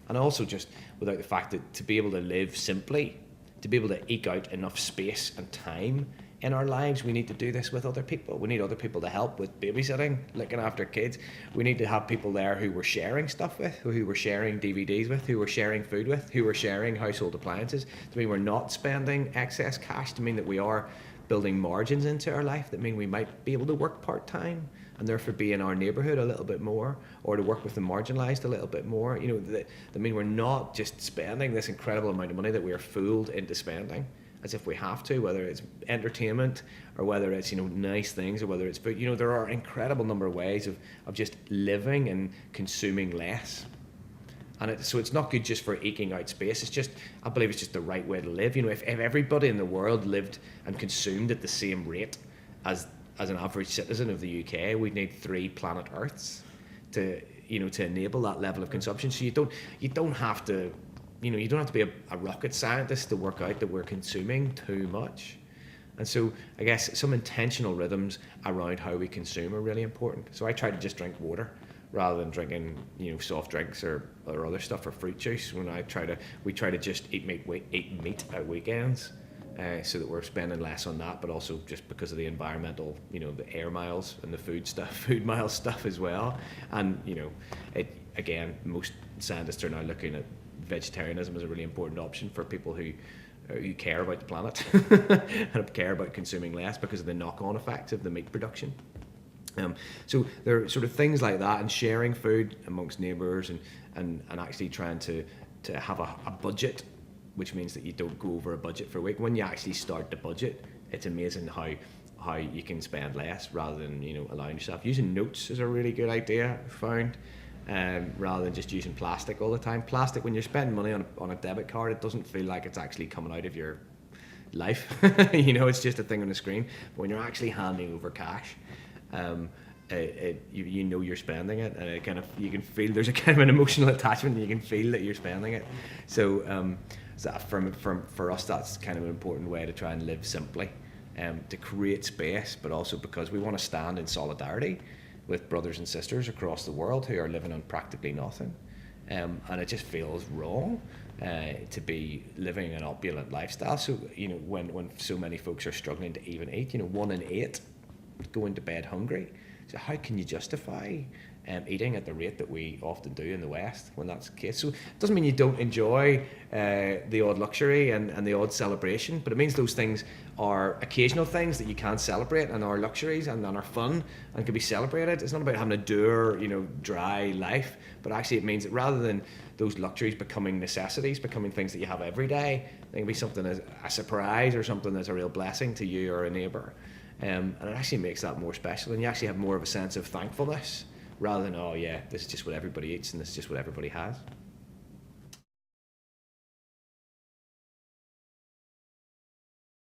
And also just without the fact that to be able to live simply, to be able to eke out enough space and time in our lives, we need to do this with other people. We need other people to help with babysitting, looking after kids. We need to have people there who we're sharing stuff with, who we're sharing DVDs with, who we're sharing food with, who we're sharing household appliances. To mean we're not spending excess cash, to mean that we are building margins into our life, that mean we might be able to work part-time and therefore be in our neighbourhood a little bit more, or to work with the marginalised a little bit more. That mean we're not just spending this incredible amount of money that we are fooled into spending as if we have to, whether it's entertainment or whether it's nice things or whether it's food. There are an incredible number of ways of just living and consuming less. And so it's not good just for eking out space. I believe it's just the right way to live. If everybody in the world lived and consumed at the same rate as an average citizen of the UK, we'd need 3 planet Earths to enable that level of consumption. So you don't have to be a rocket scientist to work out that we're consuming too much. And so I guess some intentional rhythms around how we consume are really important. So I try to just drink water rather than drinking soft drinks or other stuff or fruit juice. We try to just eat meat at weekends. So that we're spending less on that, but also just because of the environmental, the air miles and the food miles stuff as well. And again, most scientists are now looking at vegetarianism as a really important option for people who care about the planet and care about consuming less because of the knock-on effect of the meat production. So there are sort of things like that, and sharing food amongst neighbours and actually trying to have a budget, which means that you don't go over a budget for a week. When you actually start the budget, it's amazing how you can spend less rather than allowing yourself. Using notes is a really good idea, I found, rather than just using plastic all the time. Plastic, when you're spending money on a debit card, it doesn't feel like it's actually coming out of your life. It's just a thing on the screen. But when you're actually handing over cash, you're spending it, and you can feel there's a kind of an emotional attachment, and you can feel that you're spending it. So for us, that's kind of an important way to try and live simply, to create space, but also because we want to stand in solidarity with brothers and sisters across the world who are living on practically nothing. And it just feels wrong to be living an opulent lifestyle. So, when so many folks are struggling to even eat, 1 in 8 go into bed hungry. So how can you justify eating at the rate that we often do in the West when that's the case? So it doesn't mean you don't enjoy the odd luxury and the odd celebration, but it means those things are occasional things that you can celebrate and are luxuries and are fun and can be celebrated. It's not about having a dour, dry life, but actually it means that rather than those luxuries becoming necessities, becoming things that you have every day, they can be something as a surprise or something that's a real blessing to you or a neighbour. And it actually makes that more special, and you actually have more of a sense of thankfulness rather than, oh yeah, this is just what everybody eats and this is just what everybody has.